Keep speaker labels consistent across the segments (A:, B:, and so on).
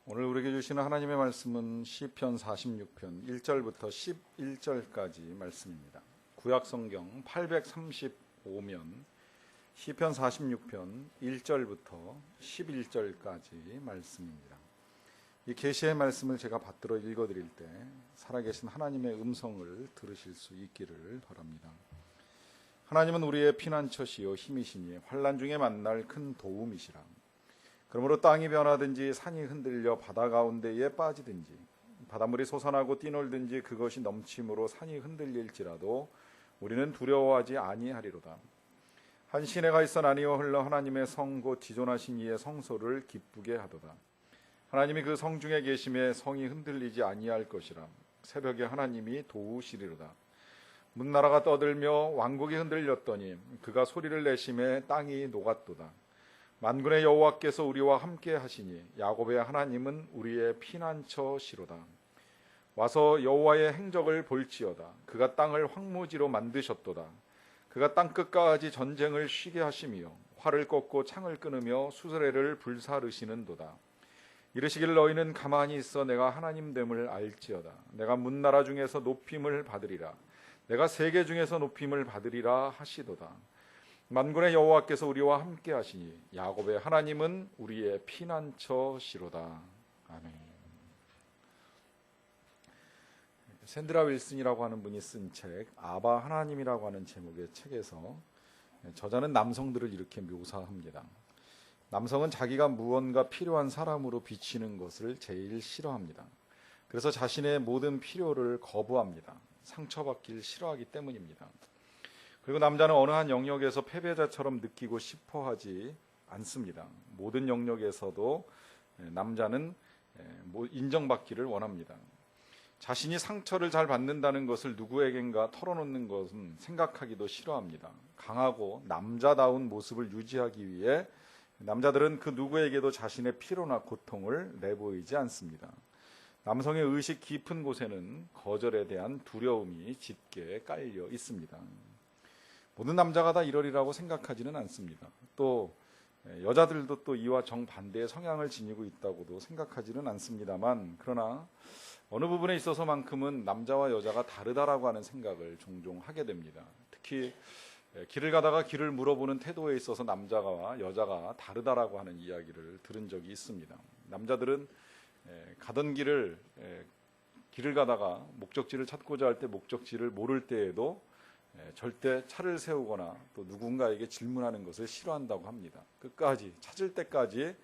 A: 오늘 우리에게 주시는 하나님의 말씀은 시편 46편 1절부터 11절까지 말씀입니다. 구약 성경 835면 시편 46편 1절부터 11절까지 말씀입니다. 이 계시의 말씀을 제가 받들어 읽어드릴 때 살아계신 하나님의 음성을 들으실 수 있기를 바랍니다. 하나님은 우리의 피난처시요 힘이시니 환난 중에 만날 큰 도움이시라. 그러므로 땅이 변하든지 산이 흔들려 바다 가운데에 빠지든지 바닷물이 솟아나고 뛰놀든지 그것이 넘침으로 산이 흔들릴지라도 우리는 두려워하지 아니하리로다. 한 시내가 있어 나뉘어 흘러 하나님의 성 곧 지존하신 이의 성소를 기쁘게 하도다. 하나님이 그 성 중에 계심에 성이 흔들리지 아니할 것이라. 새벽에 하나님이 도우시리로다. 문나라가 떠들며 왕국이 흔들렸더니 그가 소리를 내심에 땅이 녹았도다. 만군의 여호와께서 우리와 함께 하시니 야곱의 하나님은 우리의 피난처시로다. 와서 여호와의 행적을 볼지어다. 그가 땅을 황무지로 만드셨도다. 그가 땅끝까지 전쟁을 쉬게 하시며 활을 꺾고 창을 끊으며 수레를 불사르시는도다. 이르시기를 너희는 가만히 있어 내가 하나님됨을 알지어다. 내가 문나라 중에서 높임을 받으리라. 내가 세계 중에서 높임을 받으리라 하시도다. 만군의 여호와께서 우리와 함께 하시니 야곱의 하나님은 우리의 피난처시로다. 아멘. 샌드라 윌슨이라고 하는 분이 쓴 책 아바 하나님이라고 하는 제목의 책에서 저자는 남성들을 이렇게 묘사합니다. 남성은 자기가 무언가 필요한 사람으로 비치는 것을 제일 싫어합니다. 그래서 자신의 모든 필요를 거부합니다. 상처받길 싫어하기 때문입니다. 그리고 남자는 어느 한 영역에서 패배자처럼 느끼고 싶어 하지 않습니다. 모든 영역에서도 남자는 인정받기를 원합니다. 자신이 상처를 잘 받는다는 것을 누구에겐가 털어놓는 것은 생각하기도 싫어합니다. 강하고 남자다운 모습을 유지하기 위해 남자들은 그 누구에게도 자신의 피로나 고통을 내보이지 않습니다. 남성의 의식 깊은 곳에는 거절에 대한 두려움이 짙게 깔려 있습니다. 모든 남자가 다 이러리라고 생각하지는 않습니다. 또 여자들도 또 이와 정반대의 성향을 지니고 있다고도 생각하지는 않습니다만, 그러나 어느 부분에 있어서만큼은 남자와 여자가 다르다라고 하는 생각을 종종 하게 됩니다. 특히 길을 가다가 길을 물어보는 태도에 있어서 남자와 여자가 다르다라고 하는 이야기를 들은 적이 있습니다. 남자들은 가던 길을 가다가 목적지를 찾고자 할 때 목적지를 모를 때에도 절대 차를 세우거나 또 누군가에게 질문하는 것을 싫어한다고 합니다. 끝까지 찾을 때까지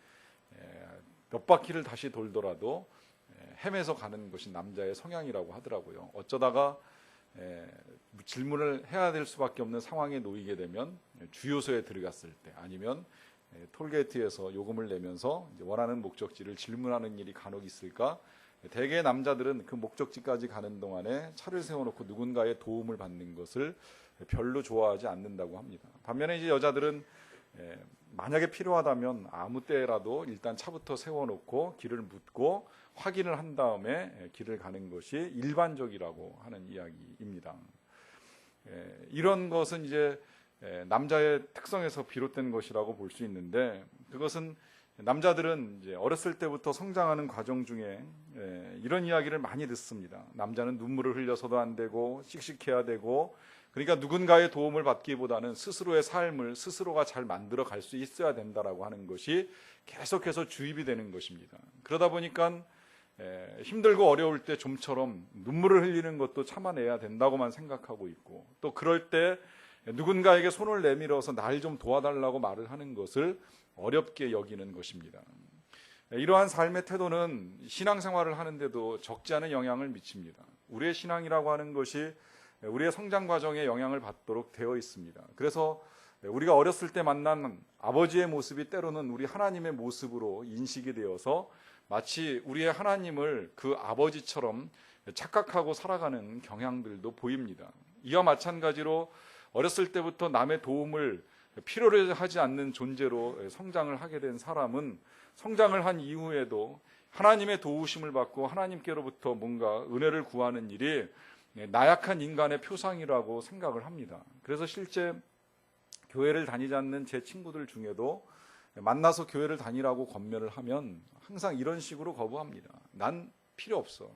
A: 몇 바퀴를 다시 돌더라도 헤매서 가는 것이 남자의 성향이라고 하더라고요. 어쩌다가 질문을 해야 될 수밖에 없는 상황에 놓이게 되면 주유소에 들어갔을 때 아니면 톨게이트에서 요금을 내면서 원하는 목적지를 질문하는 일이 간혹 있을까? 대개 남자들은 그 목적지까지 가는 동안에 차를 세워놓고 누군가의 도움을 받는 것을 별로 좋아하지 않는다고 합니다. 반면에 이제 여자들은 만약에 필요하다면 아무 때라도 일단 차부터 세워놓고 길을 묻고 확인을 한 다음에 길을 가는 것이 일반적이라고 하는 이야기입니다. 이런 것은 이제 남자의 특성에서 비롯된 것이라고 볼 수 있는데, 그것은 남자들은 이제 어렸을 때부터 성장하는 과정 중에 이런 이야기를 많이 듣습니다. 남자는 눈물을 흘려서도 안 되고 씩씩해야 되고, 그러니까 누군가의 도움을 받기보다는 스스로의 삶을 스스로가 잘 만들어 갈 수 있어야 된다라고 하는 것이 계속해서 주입이 되는 것입니다. 그러다 보니까 힘들고 어려울 때 좀처럼 눈물을 흘리는 것도 참아내야 된다고만 생각하고 있고, 또 그럴 때 누군가에게 손을 내밀어서 날 좀 도와달라고 말을 하는 것을 어렵게 여기는 것입니다. 이러한 삶의 태도는 신앙생활을 하는데도 적지 않은 영향을 미칩니다. 우리의 신앙이라고 하는 것이 우리의 성장 과정에 영향을 받도록 되어 있습니다. 그래서 우리가 어렸을 때 만난 아버지의 모습이 때로는 우리 하나님의 모습으로 인식이 되어서 마치 우리의 하나님을 그 아버지처럼 착각하고 살아가는 경향들도 보입니다. 이와 마찬가지로 어렸을 때부터 남의 도움을 필요로 하지 않는 존재로 성장을 하게 된 사람은 성장을 한 이후에도 하나님의 도우심을 받고 하나님께로부터 뭔가 은혜를 구하는 일이 나약한 인간의 표상이라고 생각을 합니다. 그래서 실제 교회를 다니지 않는 제 친구들 중에도 만나서 교회를 다니라고 권면을 하면 항상 이런 식으로 거부합니다. 난 필요 없어.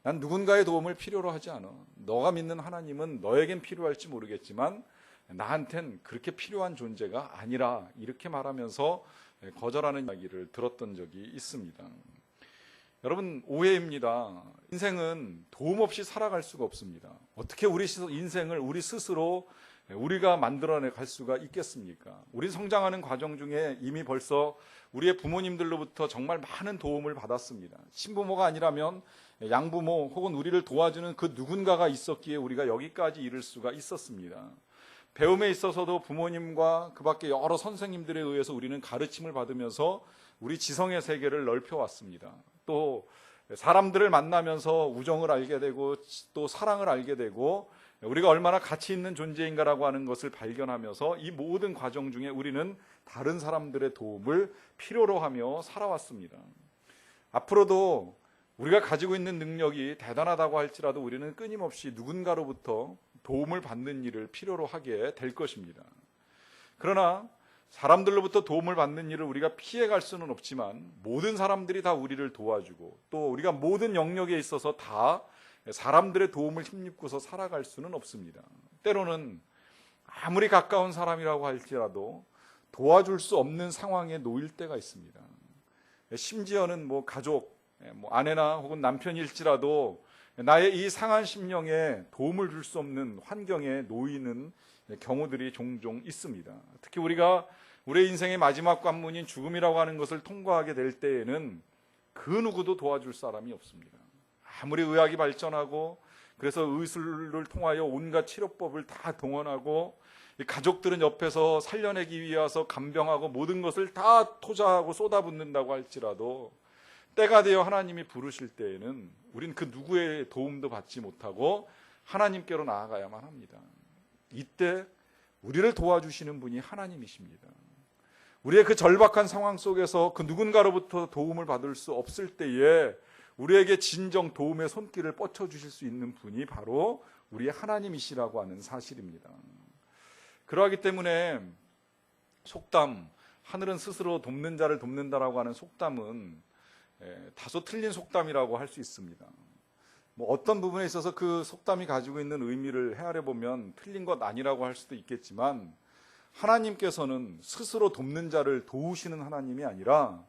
A: 난 누군가의 도움을 필요로 하지 않아. 너가 믿는 하나님은 너에겐 필요할지 모르겠지만 나한텐 그렇게 필요한 존재가 아니라, 이렇게 말하면서 거절하는 이야기를 들었던 적이 있습니다. 여러분, 오해입니다. 인생은 도움 없이 살아갈 수가 없습니다. 어떻게 우리 인생을 우리 스스로 우리가 만들어낼 수가 있겠습니까? 우리 성장하는 과정 중에 이미 벌써 우리의 부모님들로부터 정말 많은 도움을 받았습니다. 친부모가 아니라면 양부모 혹은 우리를 도와주는 그 누군가가 있었기에 우리가 여기까지 이를 수가 있었습니다. 배움에 있어서도 부모님과 그 밖에 여러 선생님들에 의해서 우리는 가르침을 받으면서 우리 지성의 세계를 넓혀왔습니다. 또 사람들을 만나면서 우정을 알게 되고 또 사랑을 알게 되고 우리가 얼마나 가치 있는 존재인가라고 하는 것을 발견하면서 이 모든 과정 중에 우리는 다른 사람들의 도움을 필요로 하며 살아왔습니다. 앞으로도 우리가 가지고 있는 능력이 대단하다고 할지라도 우리는 끊임없이 누군가로부터 도움을 받는 일을 필요로 하게 될 것입니다. 그러나 사람들로부터 도움을 받는 일을 우리가 피해갈 수는 없지만 모든 사람들이 다 우리를 도와주고 또 우리가 모든 영역에 있어서 다 사람들의 도움을 힘입고서 살아갈 수는 없습니다. 때로는 아무리 가까운 사람이라고 할지라도 도와줄 수 없는 상황에 놓일 때가 있습니다. 심지어는 가족, 아내나 혹은 남편일지라도 나의 이 상한 심령에 도움을 줄 수 없는 환경에 놓이는 경우들이 종종 있습니다. 특히 우리가 우리의 인생의 마지막 관문인 죽음이라고 하는 것을 통과하게 될 때에는 그 누구도 도와줄 사람이 없습니다. 아무리 의학이 발전하고 그래서 의술을 통하여 온갖 치료법을 다 동원하고 가족들은 옆에서 살려내기 위해서 간병하고 모든 것을 다 투자하고 쏟아붓는다고 할지라도 때가 되어 하나님이 부르실 때에는 우린 그 누구의 도움도 받지 못하고 하나님께로 나아가야만 합니다. 이때 우리를 도와주시는 분이 하나님이십니다. 우리의 그 절박한 상황 속에서 그 누군가로부터 도움을 받을 수 없을 때에 우리에게 진정 도움의 손길을 뻗쳐주실 수 있는 분이 바로 우리의 하나님이시라고 하는 사실입니다. 그러하기 때문에 속담, 하늘은 스스로 돕는 자를 돕는다라고 하는 속담은 다소 틀린 속담이라고 할 수 있습니다. 어떤 부분에 있어서 그 속담이 가지고 있는 의미를 헤아려 보면 틀린 것 아니라고 할 수도 있겠지만, 하나님께서는 스스로 돕는 자를 도우시는 하나님이 아니라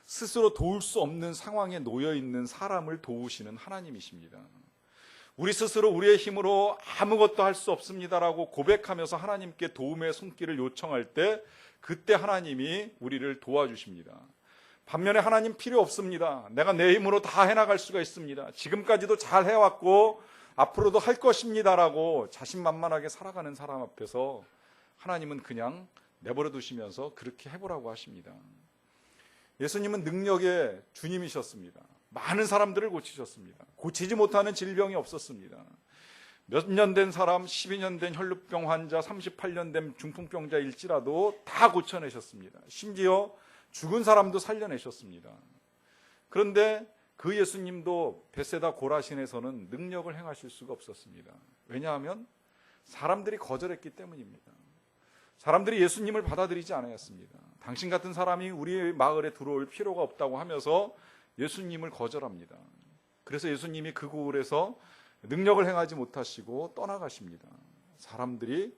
A: 스스로 도울 수 없는 상황에 놓여 있는 사람을 도우시는 하나님이십니다. 우리 스스로 우리의 힘으로 아무것도 할 수 없습니다라고 고백하면서 하나님께 도움의 손길을 요청할 때 그때 하나님이 우리를 도와주십니다. 반면에 하나님 필요 없습니다. 내가 내 힘으로 다 해나갈 수가 있습니다. 지금까지도 잘 해왔고 앞으로도 할 것입니다라고 자신만만하게 살아가는 사람 앞에서 하나님은 그냥 내버려 두시면서 그렇게 해보라고 하십니다. 예수님은 능력의 주님이셨습니다. 많은 사람들을 고치셨습니다. 고치지 못하는 질병이 없었습니다. 몇 년 된 사람, 12년 된 혈루병 환자, 38년 된 중풍병자일지라도 다 고쳐내셨습니다. 심지어 죽은 사람도 살려내셨습니다. 그런데 그 예수님도 벳세다 고라신에서는 능력을 행하실 수가 없었습니다. 왜냐하면 사람들이 거절했기 때문입니다. 사람들이 예수님을 받아들이지 않았습니다. 당신 같은 사람이 우리 마을에 들어올 필요가 없다고 하면서 예수님을 거절합니다. 그래서 예수님이 그 고을에서 능력을 행하지 못하시고 떠나가십니다. 사람들이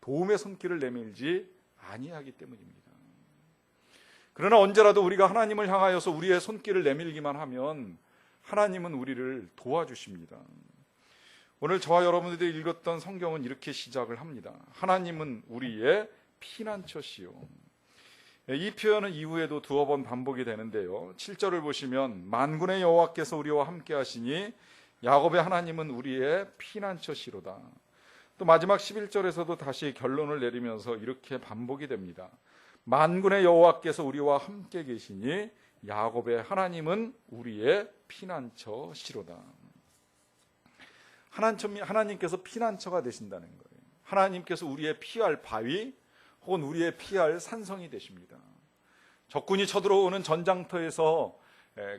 A: 도움의 손길을 내밀지 아니하기 때문입니다. 그러나 언제라도 우리가 하나님을 향하여서 우리의 손길을 내밀기만 하면 하나님은 우리를 도와주십니다. 오늘 저와 여러분들이 읽었던 성경은 이렇게 시작을 합니다. 하나님은 우리의 피난처시요. 이 표현은 이후에도 두어 번 반복이 되는데요. 7절을 보시면 만군의 여호와께서 우리와 함께 하시니 야곱의 하나님은 우리의 피난처시로다. 또 마지막 11절에서도 다시 결론을 내리면서 이렇게 반복이 됩니다. 만군의 여호와께서 우리와 함께 계시니 야곱의 하나님은 우리의 피난처시로다. 하나님께서 피난처가 되신다는 거예요. 하나님께서 우리의 피할 바위 혹은 우리의 피할 산성이 되십니다. 적군이 쳐들어오는 전장터에서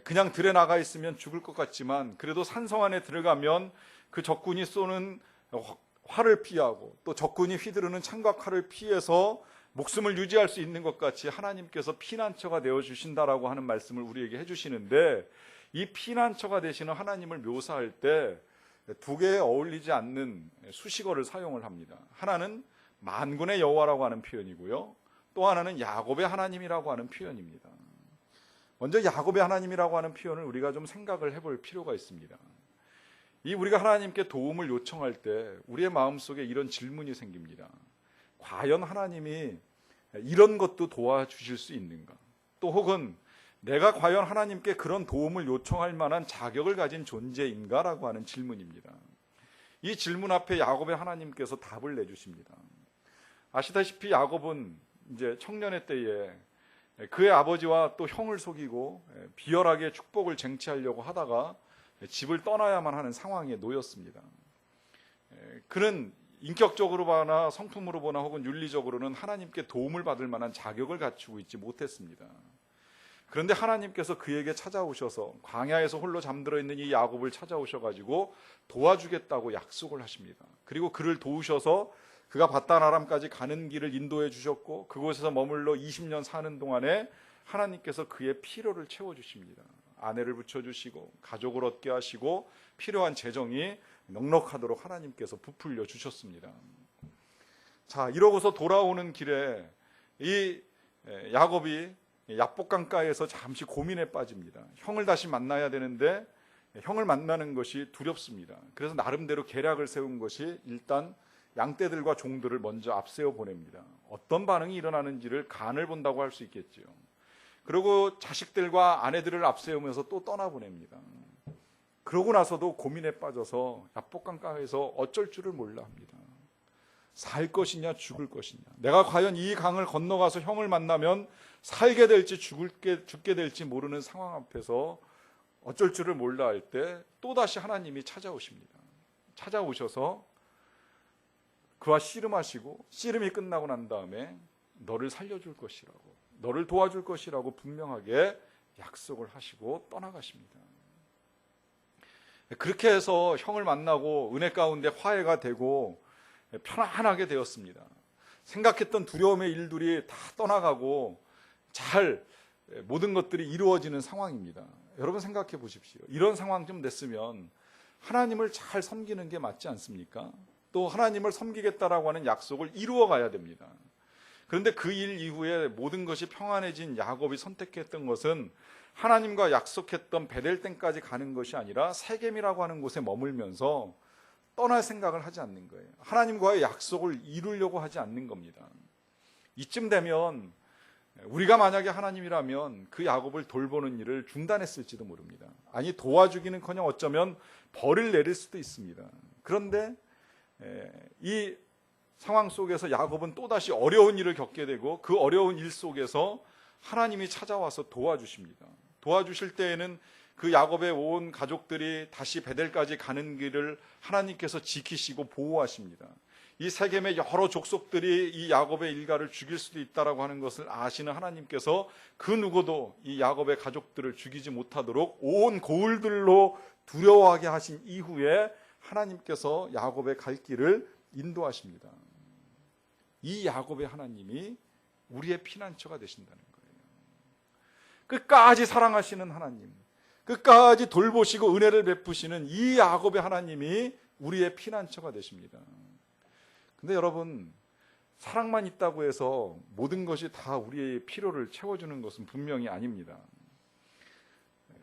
A: 그냥 들에 나가 있으면 죽을 것 같지만 그래도 산성 안에 들어가면 그 적군이 쏘는 활을 피하고 또 적군이 휘두르는 창과 칼을 피해서 목숨을 유지할 수 있는 것 같이 하나님께서 피난처가 되어 주신다라고 하는 말씀을 우리에게 해주시는데, 이 피난처가 되시는 하나님을 묘사할 때 두 개에 어울리지 않는 수식어를 사용을 합니다. 하나는 만군의 여호와라고 하는 표현이고요, 또 하나는 야곱의 하나님이라고 하는 표현입니다. 먼저 야곱의 하나님이라고 하는 표현을 우리가 좀 생각을 해볼 필요가 있습니다. 이 우리가 하나님께 도움을 요청할 때 우리의 마음속에 이런 질문이 생깁니다. 과연 하나님이 이런 것도 도와주실 수 있는가? 또 혹은 내가 과연 하나님께 그런 도움을 요청할 만한 자격을 가진 존재인가라고 하는 질문입니다. 이 질문 앞에 야곱의 하나님께서 답을 내주십니다. 아시다시피 야곱은 이제 청년의 때에 그의 아버지와 또 형을 속이고 비열하게 축복을 쟁취하려고 하다가 집을 떠나야만 하는 상황에 놓였습니다. 그는 인격적으로 보나 성품으로 보나 혹은 윤리적으로는 하나님께 도움을 받을 만한 자격을 갖추고 있지 못했습니다. 그런데 하나님께서 그에게 찾아오셔서 광야에서 홀로 잠들어 있는 이 야곱을 찾아오셔가지고 도와주겠다고 약속을 하십니다. 그리고 그를 도우셔서 그가 바단 아람까지 가는 길을 인도해 주셨고, 그곳에서 머물러 20년 사는 동안에 하나님께서 그의 필요를 채워주십니다. 아내를 붙여주시고 가족을 얻게 하시고 필요한 재정이 넉넉하도록 하나님께서 부풀려 주셨습니다. 자, 이러고서 돌아오는 길에 이 야곱이 야복강가에서 잠시 고민에 빠집니다. 형을 다시 만나야 되는데 형을 만나는 것이 두렵습니다. 그래서 나름대로 계략을 세운 것이 일단 양떼들과 종들을 먼저 앞세워 보냅니다. 어떤 반응이 일어나는지를 간을 본다고 할 수 있겠죠. 그리고 자식들과 아내들을 앞세우면서 또 떠나보냅니다. 그러고 나서도 고민에 빠져서 야복강가에서 어쩔 줄을 몰라 합니다. 살 것이냐 죽을 것이냐, 내가 과연 이 강을 건너가서 형을 만나면 살게 될지 죽게 될지 모르는 상황 앞에서 어쩔 줄을 몰라 할 때 또다시 하나님이 찾아오십니다. 찾아오셔서 그와 씨름하시고, 씨름이 끝나고 난 다음에 너를 살려줄 것이라고, 너를 도와줄 것이라고 분명하게 약속을 하시고 떠나가십니다. 그렇게 해서 형을 만나고 은혜 가운데 화해가 되고 편안하게 되었습니다. 생각했던 두려움의 일들이 다 떠나가고 잘 모든 것들이 이루어지는 상황입니다. 여러분 생각해 보십시오. 이런 상황 좀 됐으면 하나님을 잘 섬기는 게 맞지 않습니까? 또 하나님을 섬기겠다라고 하는 약속을 이루어 가야 됩니다. 그런데 그 일 이후에 모든 것이 평안해진 야곱이 선택했던 것은 하나님과 약속했던 베델땡까지 가는 것이 아니라 세겜이라고 하는 곳에 머물면서 떠날 생각을 하지 않는 거예요. 하나님과의 약속을 이루려고 하지 않는 겁니다. 이쯤 되면 우리가 만약에 하나님이라면 그 야곱을 돌보는 일을 중단했을지도 모릅니다. 아니, 도와주기는커녕 어쩌면 벌을 내릴 수도 있습니다. 그런데 이 상황 속에서 야곱은 또다시 어려운 일을 겪게 되고, 그 어려운 일 속에서 하나님이 찾아와서 도와주십니다. 도와주실 때에는 그 야곱의 온 가족들이 다시 베델까지 가는 길을 하나님께서 지키시고 보호하십니다. 이 세겜의 여러 족속들이 이 야곱의 일가를 죽일 수도 있다라고 하는 것을 아시는 하나님께서 그 누구도 이 야곱의 가족들을 죽이지 못하도록 온 고을들로 두려워하게 하신 이후에 하나님께서 야곱의 갈 길을 인도하십니다. 이 야곱의 하나님이 우리의 피난처가 되신다는 거예요. 끝까지 사랑하시는 하나님, 끝까지 돌보시고 은혜를 베푸시는 이 야곱의 하나님이 우리의 피난처가 되십니다. 근데 여러분, 사랑만 있다고 해서 모든 것이 다 우리의 필요를 채워주는 것은 분명히 아닙니다.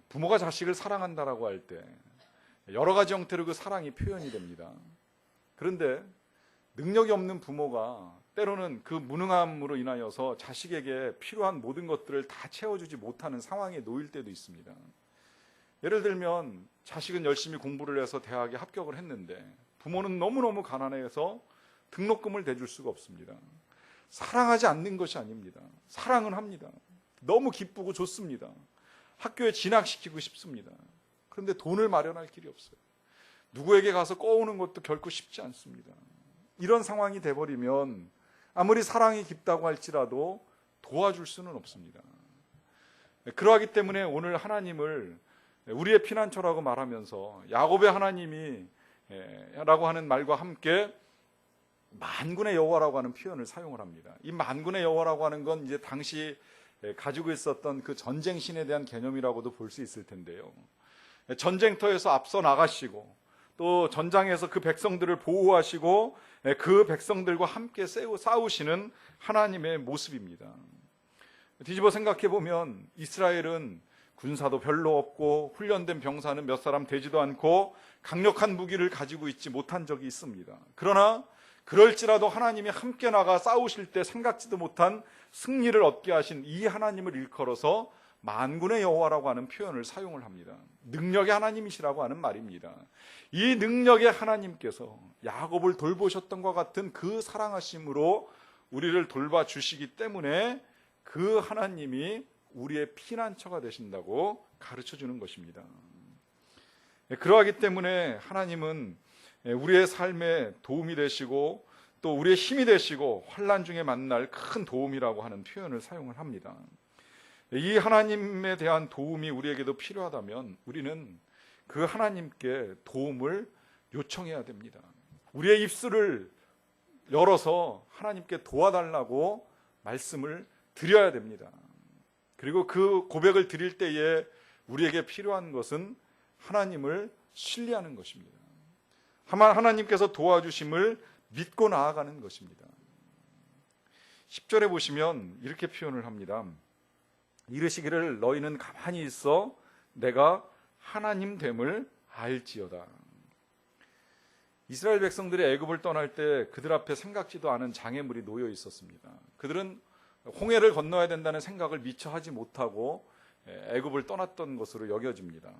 A: 부모가 자식을 사랑한다라고 할 때 여러 가지 형태로 그 사랑이 표현이 됩니다. 그런데 능력이 없는 부모가 때로는 그 무능함으로 인하여서 자식에게 필요한 모든 것들을 다 채워주지 못하는 상황에 놓일 때도 있습니다. 예를 들면 자식은 열심히 공부를 해서 대학에 합격을 했는데 부모는 너무너무 가난해서 등록금을 대줄 수가 없습니다. 사랑하지 않는 것이 아닙니다. 사랑은 합니다. 너무 기쁘고 좋습니다. 학교에 진학시키고 싶습니다. 그런데 돈을 마련할 길이 없어요. 누구에게 가서 꺼오는 것도 결코 쉽지 않습니다. 이런 상황이 돼버리면 아무리 사랑이 깊다고 할지라도 도와줄 수는 없습니다. 그러하기 때문에 오늘 하나님을 우리의 피난처라고 말하면서 야곱의 하나님이 라고 하는 말과 함께 만군의 여호와라고 하는 표현을 사용을 합니다. 이 만군의 여호와라고 하는 건 이제 당시 가지고 있었던 그 전쟁 신에 대한 개념이라고도 볼 수 있을 텐데요. 전쟁터에서 앞서 나가시고 또 전장에서 그 백성들을 보호하시고 그 백성들과 함께 싸우시는 하나님의 모습입니다. 뒤집어 생각해 보면 이스라엘은 군사도 별로 없고 훈련된 병사는 몇 사람 되지도 않고 강력한 무기를 가지고 있지 못한 적이 있습니다. 그러나 그럴지라도 하나님이 함께 나가 싸우실 때 생각지도 못한 승리를 얻게 하신 이 하나님을 일컬어서 만군의 여호와라고 하는 표현을 사용을 합니다. 능력의 하나님이시라고 하는 말입니다. 이 능력의 하나님께서 야곱을 돌보셨던 것 같은 그 사랑하심으로 우리를 돌봐주시기 때문에 그 하나님이 우리의 피난처가 되신다고 가르쳐주는 것입니다. 그러하기 때문에 하나님은 우리의 삶에 도움이 되시고 또 우리의 힘이 되시고 환난 중에 만날 큰 도움이라고 하는 표현을 사용을 합니다. 이 하나님에 대한 도움이 우리에게도 필요하다면 우리는 그 하나님께 도움을 요청해야 됩니다. 우리의 입술을 열어서 하나님께 도와달라고 말씀을 드려야 됩니다. 그리고 그 고백을 드릴 때에 우리에게 필요한 것은 하나님을 신뢰하는 것입니다. 하나님께서 도와주심을 믿고 나아가는 것입니다. 10절에 보시면 이렇게 표현을 합니다. 이르시기를 너희는 가만히 있어 내가 하나님 됨을 알지어다. 이스라엘 백성들이 애굽을 떠날 때 그들 앞에 생각지도 않은 장애물이 놓여 있었습니다. 그들은 홍해를 건너야 된다는 생각을 미처 하지 못하고 애굽을 떠났던 것으로 여겨집니다.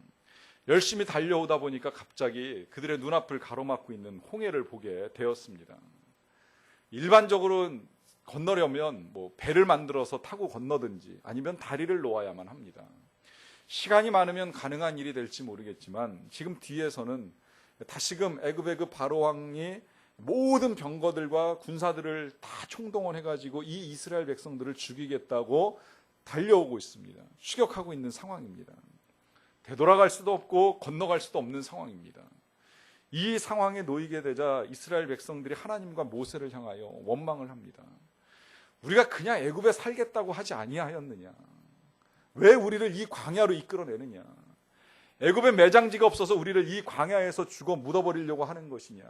A: 열심히 달려오다 보니까 갑자기 그들의 눈앞을 가로막고 있는 홍해를 보게 되었습니다. 일반적으로 건너려면 배를 만들어서 타고 건너든지 아니면 다리를 놓아야만 합니다. 시간이 많으면 가능한 일이 될지 모르겠지만 지금 뒤에서는 다시금 애굽의 그 바로 왕이 모든 병거들과 군사들을 다 총동원해가지고 이 이스라엘 백성들을 죽이겠다고 달려오고 있습니다. 추격하고 있는 상황입니다. 되돌아갈 수도 없고 건너갈 수도 없는 상황입니다. 이 상황에 놓이게 되자 이스라엘 백성들이 하나님과 모세를 향하여 원망을 합니다. 우리가 그냥 애굽에 살겠다고 하지 아니하였느냐? 왜 우리를 이 광야로 이끌어내느냐? 애굽에 매장지가 없어서 우리를 이 광야에서 죽어 묻어버리려고 하는 것이냐?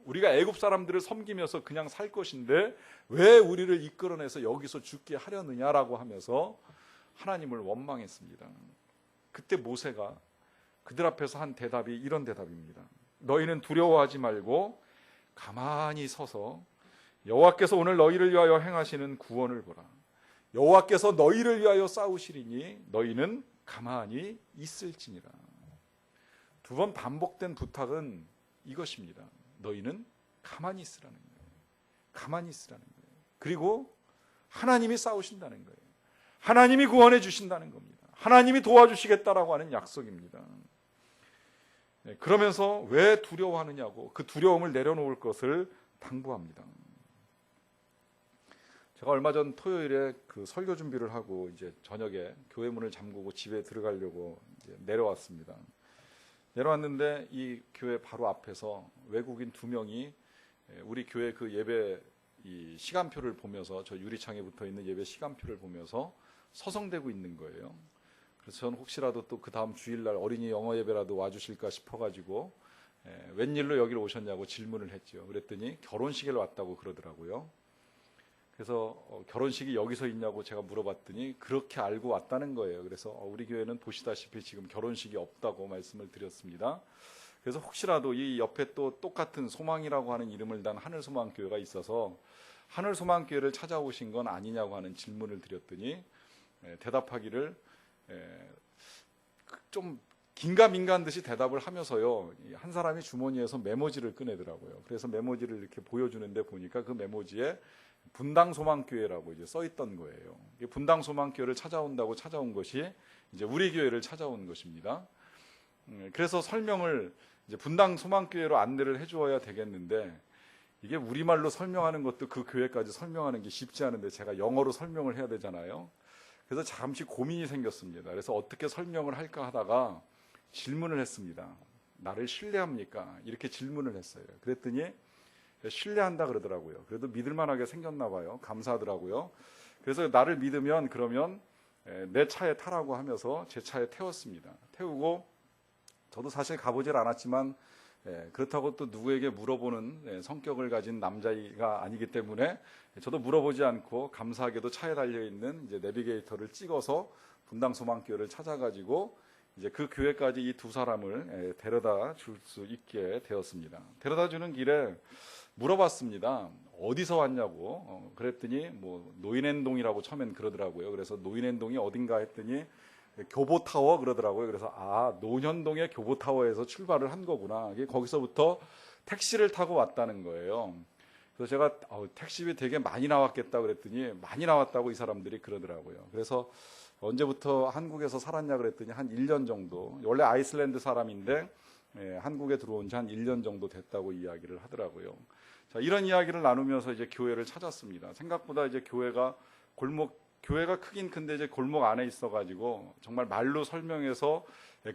A: 우리가 애굽 사람들을 섬기면서 그냥 살 것인데 왜 우리를 이끌어내서 여기서 죽게 하려느냐라고 하면서 하나님을 원망했습니다. 그때 모세가 그들 앞에서 한 대답이 이런 대답입니다. 너희는 두려워하지 말고 가만히 서서 여호와께서 오늘 너희를 위하여 행하시는 구원을 보라. 여호와께서 너희를 위하여 싸우시리니 너희는 가만히 있을지니라. 두 번 반복된 부탁은 이것입니다. 너희는 가만히 있으라는 거예요. 가만히 있으라는 거예요. 그리고 하나님이 싸우신다는 거예요. 하나님이 구원해 주신다는 겁니다. 하나님이 도와주시겠다라고 하는 약속입니다. 그러면서 왜 두려워하느냐고 그 두려움을 내려놓을 것을 당부합니다. 제가 얼마 전 토요일에 그 설교 준비를 하고 이제 저녁에 교회 문을 잠그고 집에 들어가려고 이제 내려왔습니다. 내려왔는데 이 교회 바로 앞에서 외국인 2명이 우리 교회 그 예배 이 시간표를 보면서 저 유리창에 붙어 있는 예배 시간표를 보면서 서성대고 있는 거예요. 그래서 저는 혹시라도 또 그 다음 주일날 어린이 영어 예배라도 와주실까 싶어가지고 웬일로 여기를 오셨냐고 질문을 했죠. 그랬더니 결혼식에 왔다고 그러더라고요. 그래서 결혼식이 여기서 있냐고 제가 물어봤더니 그렇게 알고 왔다는 거예요. 그래서 우리 교회는 보시다시피 지금 결혼식이 없다고 말씀을 드렸습니다. 그래서 혹시라도 이 옆에 또 똑같은 소망이라고 하는 이름을 단 하늘소망교회가 있어서 하늘소망교회를 찾아오신 건 아니냐고 하는 질문을 드렸더니 대답하기를 좀 긴가민가한 듯이 대답을 하면서요. 한 사람이 주머니에서 메모지를 꺼내더라고요. 그래서 메모지를 이렇게 보여주는데 보니까 그 메모지에 분당소망교회라고 이제 써 있던 거예요. 분당소망교회를 찾아온다고 찾아온 것이 이제 우리 교회를 찾아온 것입니다. 그래서 설명을 이제 분당소망교회로 안내를 해주어야 되겠는데 이게 우리말로 설명하는 것도 그 교회까지 설명하는 게 쉽지 않은데 제가 영어로 설명을 해야 되잖아요. 그래서 잠시 고민이 생겼습니다. 그래서 어떻게 설명을 할까 하다가 질문을 했습니다. 나를 신뢰합니까? 이렇게 질문을 했어요. 그랬더니 신뢰한다 그러더라고요. 그래도 믿을만하게 생겼나 봐요. 감사하더라고요. 그래서 나를 믿으면 그러면 내 차에 타라고 하면서 제 차에 태웠습니다. 태우고 저도 사실 가보질 않았지만 그렇다고 또 누구에게 물어보는 성격을 가진 남자가 아니기 때문에 저도 물어보지 않고 감사하게도 차에 달려있는 이제 내비게이터를 찍어서 분당 소망교회를 찾아가지고 이제 그 교회까지 이 두 사람을 데려다 줄 수 있게 되었습니다. 데려다 주는 길에 물어봤습니다. 어디서 왔냐고. 그랬더니 뭐 노인행동이라고 처음엔 그러더라고요. 그래서 노인행동이 어딘가 했더니 교보타워 그러더라고요. 그래서 노년동의 교보타워에서 출발을 한 거구나. 거기서부터 택시를 타고 왔다는 거예요. 그래서 제가 택시비 되게 많이 나왔겠다 그랬더니 많이 나왔다고 이 사람들이 그러더라고요. 그래서 언제부터 한국에서 살았냐 그랬더니 한 1년 정도. 원래 아이슬란드 사람인데 한국에 들어온 지 한 1년 정도 됐다고 이야기를 하더라고요. 자, 이런 이야기를 나누면서 이제 교회를 찾았습니다. 생각보다 이제 교회가 크긴 큰데 이제 골목 안에 있어가지고 정말 말로 설명해서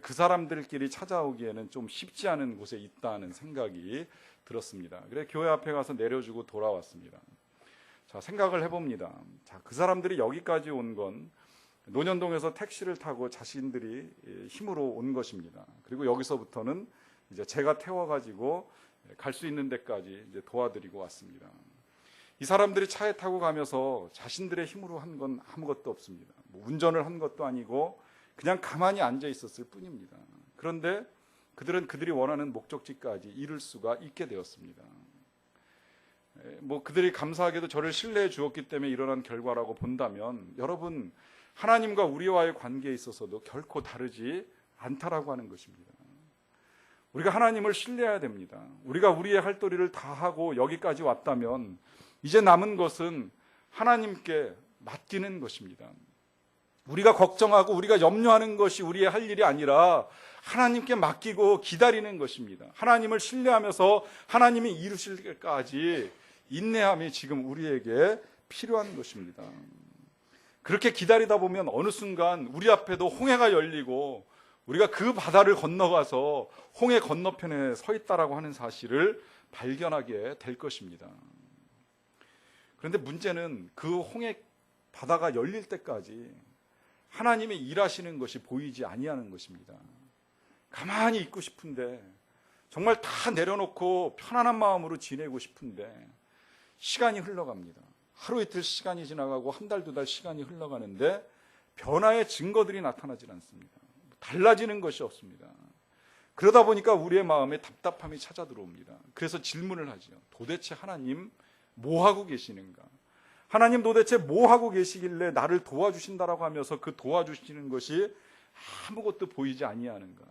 A: 그 사람들끼리 찾아오기에는 좀 쉽지 않은 곳에 있다는 생각이 들었습니다. 그래서 교회 앞에 가서 내려주고 돌아왔습니다. 자, 생각을 해봅니다. 자, 그 사람들이 여기까지 온 건 노년동에서 택시를 타고 자신들이 힘으로 온 것입니다. 그리고 여기서부터는 이제 제가 태워가지고 갈 수 있는 데까지 이제 도와드리고 왔습니다. 이 사람들이 차에 타고 가면서 자신들의 힘으로 한 건 아무것도 없습니다. 뭐 운전을 한 것도 아니고 그냥 가만히 앉아 있었을 뿐입니다. 그런데 그들이 원하는 목적지까지 이룰 수가 있게 되었습니다. 뭐 그들이 감사하게도 저를 신뢰해 주었기 때문에 일어난 결과라고 본다면 여러분 하나님과 우리와의 관계에 있어서도 결코 다르지 않다라고 하는 것입니다. 우리가 하나님을 신뢰해야 됩니다. 우리가 우리의 할 도리를 다 하고 여기까지 왔다면 이제 남은 것은 하나님께 맡기는 것입니다. 우리가 걱정하고 우리가 염려하는 것이 우리의 할 일이 아니라 하나님께 맡기고 기다리는 것입니다. 하나님을 신뢰하면서 하나님이 이루실 때까지 인내함이 지금 우리에게 필요한 것입니다. 그렇게 기다리다 보면 어느 순간 우리 앞에도 홍해가 열리고 우리가 그 바다를 건너가서 홍해 건너편에 서 있다라고 하는 사실을 발견하게 될 것입니다. 그런데 문제는 그 홍해 바다가 열릴 때까지 하나님의 일하시는 것이 보이지 아니하는 것입니다. 가만히 있고 싶은데 정말 다 내려놓고 편안한 마음으로 지내고 싶은데 시간이 흘러갑니다. 하루 이틀 시간이 지나가고 한 달, 두 달 시간이 흘러가는데 변화의 증거들이 나타나질 않습니다. 달라지는 것이 없습니다. 그러다 보니까 우리의 마음에 답답함이 찾아 들어옵니다. 그래서 질문을 하죠. 도대체 하나님 뭐 하고 계시는가? 하나님 도대체 뭐 하고 계시길래 나를 도와주신다라고 하면서 그 도와주시는 것이 아무것도 보이지 아니하는가?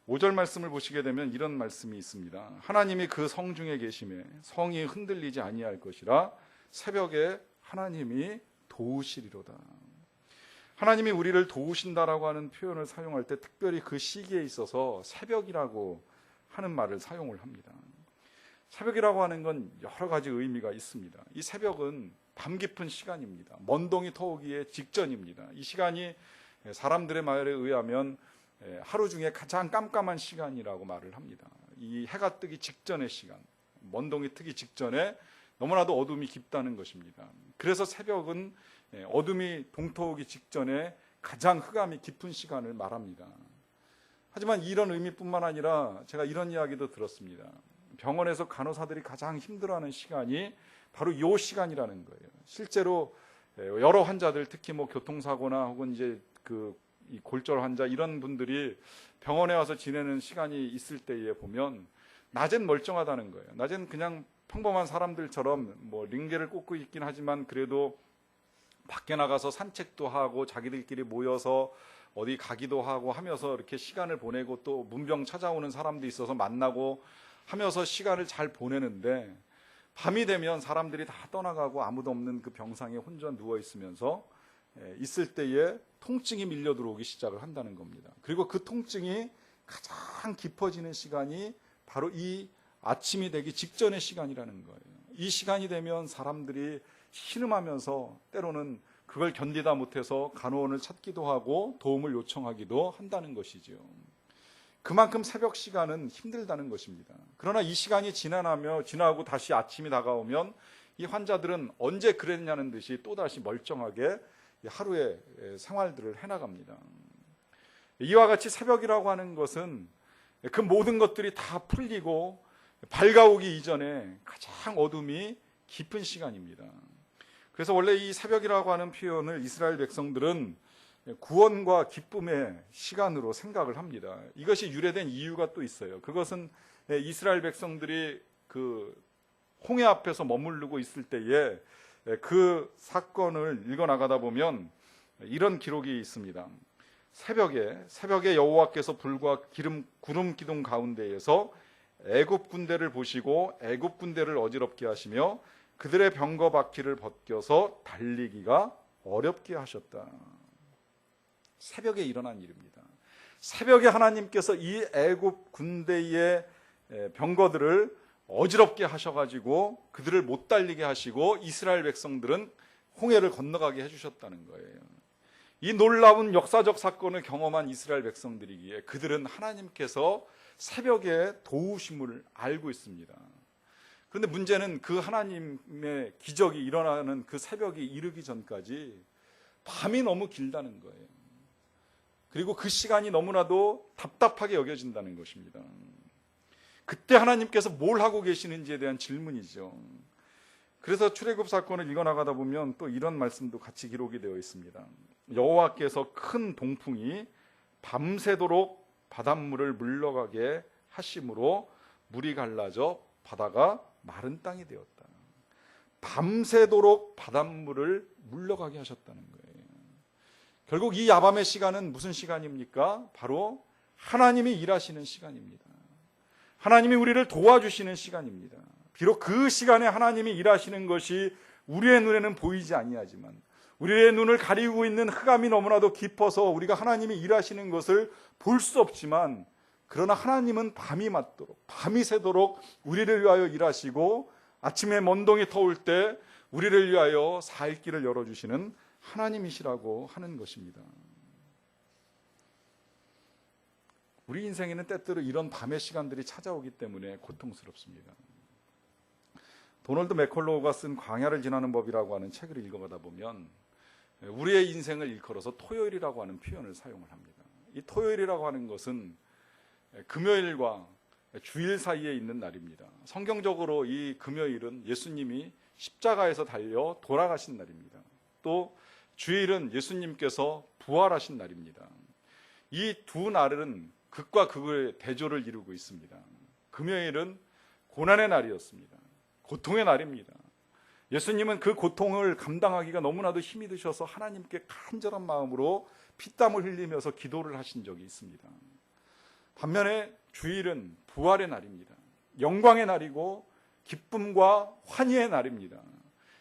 A: 5절 말씀을 보시게 되면 이런 말씀이 있습니다. 하나님이 그 성 중에 계심에 성이 흔들리지 아니할 것이라 새벽에 하나님이 도우시리로다. 하나님이 우리를 도우신다라고 하는 표현을 사용할 때 특별히 그 시기에 있어서 새벽이라고 하는 말을 사용을 합니다. 새벽이라고 하는 건 여러 가지 의미가 있습니다. 이 새벽은 밤 깊은 시간입니다. 먼동이 터오기에 직전입니다. 이 시간이 사람들의 말에 의하면 하루 중에 가장 깜깜한 시간이라고 말을 합니다. 이 해가 뜨기 직전의 시간, 먼동이 트기 직전에 너무나도 어둠이 깊다는 것입니다. 그래서 새벽은 어둠이 동터오기 직전에 가장 흑암이 깊은 시간을 말합니다. 하지만 이런 의미뿐만 아니라 제가 이런 이야기도 들었습니다. 병원에서 간호사들이 가장 힘들어하는 시간이 바로 이 시간이라는 거예요. 실제로 여러 환자들, 특히 뭐 교통사고나 혹은 이제 이 골절 환자 이런 분들이 병원에 와서 지내는 시간이 있을 때에 보면 낮엔 멀쩡하다는 거예요. 낮엔 그냥 평범한 사람들처럼 뭐 링게를 꽂고 있긴 하지만 그래도 밖에 나가서 산책도 하고 자기들끼리 모여서 어디 가기도 하고 하면서 이렇게 시간을 보내고 또 문병 찾아오는 사람도 있어서 만나고 하면서 시간을 잘 보내는데 밤이 되면 사람들이 다 떠나가고 아무도 없는 그 병상에 혼자 누워 있으면서 있을 때에 통증이 밀려 들어오기 시작을 한다는 겁니다. 그리고 그 통증이 가장 깊어지는 시간이 바로 이 아침이 되기 직전의 시간이라는 거예요. 이 시간이 되면 사람들이 신음하면서 때로는 그걸 견디다 못해서 간호원을 찾기도 하고 도움을 요청하기도 한다는 것이죠. 그만큼 새벽 시간은 힘들다는 것입니다. 그러나 이 시간이 지나고 다시 아침이 다가오면 이 환자들은 언제 그랬냐는 듯이 또다시 멀쩡하게 하루의 생활들을 해나갑니다. 이와 같이 새벽이라고 하는 것은 그 모든 것들이 다 풀리고 밝아오기 이전에 가장 어둠이 깊은 시간입니다. 그래서 원래 이 새벽이라고 하는 표현을 이스라엘 백성들은 구원과 기쁨의 시간으로 생각을 합니다. 이것이 유래된 이유가 또 있어요. 그것은 이스라엘 백성들이 그 홍해 앞에서 머무르고 있을 때에 그 사건을 읽어나가다 보면 이런 기록이 있습니다. 새벽에 여호와께서 불과 구름 기둥 가운데에서 애굽 군대를 보시고 애굽 군대를 어지럽게 하시며 그들의 병거 바퀴를 벗겨서 달리기가 어렵게 하셨다. 새벽에 일어난 일입니다. 새벽에 하나님께서 이 애굽 군대의 병거들을 어지럽게 하셔가지고 그들을 못 달리게 하시고 이스라엘 백성들은 홍해를 건너가게 해주셨다는 거예요. 이 놀라운 역사적 사건을 경험한 이스라엘 백성들이기에 그들은 하나님께서 새벽에 도우심을 알고 있습니다. 그런데 문제는 그 하나님의 기적이 일어나는 그 새벽이 이르기 전까지 밤이 너무 길다는 거예요. 그리고 그 시간이 너무나도 답답하게 여겨진다는 것입니다. 그때 하나님께서 뭘 하고 계시는지에 대한 질문이죠. 그래서 출애굽 사건을 읽어나가다 보면 또 이런 말씀도 같이 기록이 되어 있습니다. 여호와께서 큰 동풍이 밤새도록 바닷물을 물러가게 하심으로 물이 갈라져 바다가 마른 땅이 되었다. 밤새도록 바닷물을 물러가게 하셨다는 거예요. 결국 이 야밤의 시간은 무슨 시간입니까? 바로 하나님이 일하시는 시간입니다. 하나님이 우리를 도와주시는 시간입니다. 비록 그 시간에 하나님이 일하시는 것이 우리의 눈에는 보이지 아니하지만 우리의 눈을 가리고 있는 흑암이 너무나도 깊어서 우리가 하나님이 일하시는 것을 볼 수 없지만 그러나 하나님은 밤이 새도록 우리를 위하여 일하시고 아침에 먼동이 터올 때 우리를 위하여 살 길을 열어주시는 하나님이시라고 하는 것입니다. 우리 인생에는 때때로 이런 밤의 시간들이 찾아오기 때문에 고통스럽습니다. 도널드 맥컬로우가 쓴 광야를 지나는 법이라고 하는 책을 읽어가다 보면 우리의 인생을 일컬어서 토요일이라고 하는 표현을 사용을 합니다. 이 토요일이라고 하는 것은 금요일과 주일 사이에 있는 날입니다. 성경적으로 이 금요일은 예수님이 십자가에서 달려 돌아가신 날입니다. 또 주일은 예수님께서 부활하신 날입니다. 이 두 날은 극과 극의 대조를 이루고 있습니다. 금요일은 고난의 날이었습니다. 고통의 날입니다. 예수님은 그 고통을 감당하기가 너무나도 힘이 드셔서 하나님께 간절한 마음으로 피땀을 흘리면서 기도를 하신 적이 있습니다. 반면에 주일은 부활의 날입니다. 영광의 날이고 기쁨과 환희의 날입니다.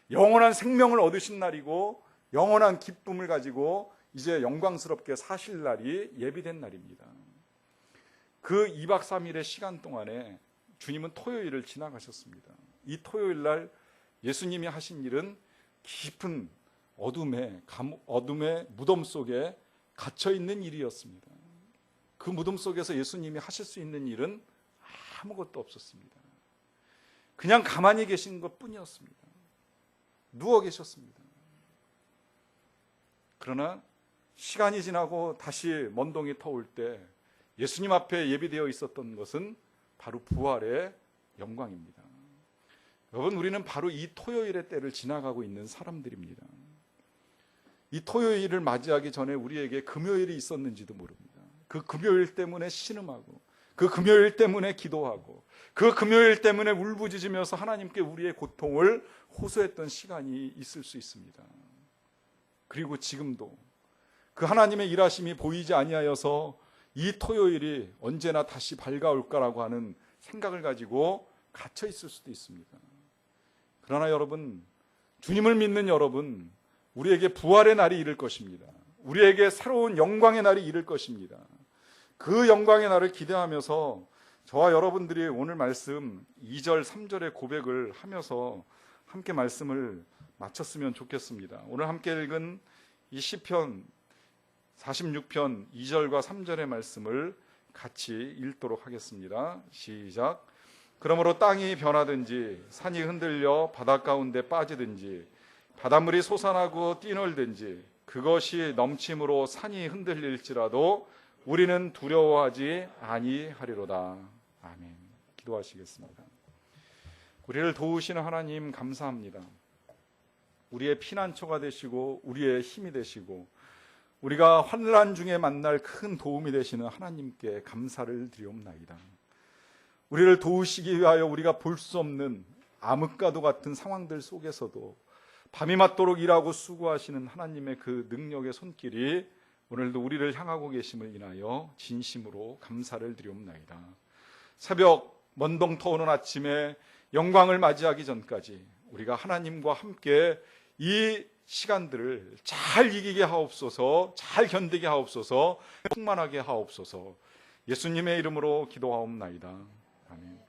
A: 영원한 생명을 얻으신 날이고 영원한 기쁨을 가지고 이제 영광스럽게 사실 날이 예비된 날입니다. 그 2박 3일의 시간 동안에 주님은 토요일을 지나가셨습니다. 이 토요일 날 예수님이 하신 일은 깊은 어둠의 무덤 속에 갇혀있는 일이었습니다. 그 무덤 속에서 예수님이 하실 수 있는 일은 아무것도 없었습니다. 그냥 가만히 계신 것뿐이었습니다. 누워 계셨습니다. 그러나 시간이 지나고 다시 먼동이 터올 때 예수님 앞에 예비되어 있었던 것은 바로 부활의 영광입니다. 여러분, 우리는 바로 이 토요일의 때를 지나가고 있는 사람들입니다. 이 토요일을 맞이하기 전에 우리에게 금요일이 있었는지도 모릅니다. 그 금요일 때문에 신음하고 그 금요일 때문에 기도하고 그 금요일 때문에 울부짖으면서 하나님께 우리의 고통을 호소했던 시간이 있을 수 있습니다. 그리고 지금도 그 하나님의 일하심이 보이지 아니하여서 이 토요일이 언제나 다시 밝아올까라고 하는 생각을 가지고 갇혀 있을 수도 있습니다. 그러나 여러분, 주님을 믿는 여러분, 우리에게 부활의 날이 이를 것입니다. 우리에게 새로운 영광의 날이 이를 것입니다. 그 영광의 날을 기대하면서 저와 여러분들이 오늘 말씀 2절 3절의 고백을 하면서 함께 말씀을 마쳤으면 좋겠습니다. 오늘 함께 읽은 이 시편 46편 2절과 3절의 말씀을 같이 읽도록 하겠습니다. 시작. 그러므로 땅이 변하든지 산이 흔들려 바닷 가운데 빠지든지 바닷물이 솟아나고 뛰놀든지 그것이 넘침으로 산이 흔들릴지라도 우리는 두려워하지 아니하리로다. 아멘. 기도하시겠습니다. 우리를 도우시는 하나님 감사합니다. 우리의 피난처가 되시고 우리의 힘이 되시고 우리가 환난 중에 만날 큰 도움이 되시는 하나님께 감사를 드리옵나이다. 우리를 도우시기 위하여 우리가 볼 수 없는 암흑과도 같은 상황들 속에서도 밤이 맞도록 일하고 수고하시는 하나님의 그 능력의 손길이 오늘도 우리를 향하고 계심을 인하여 진심으로 감사를 드리옵나이다. 새벽 먼동 터오는 아침에 영광을 맞이하기 전까지 우리가 하나님과 함께 이 시간들을 잘 이기게 하옵소서, 잘 견디게 하옵소서, 충만하게 하옵소서. 예수님의 이름으로 기도하옵나이다. 아멘.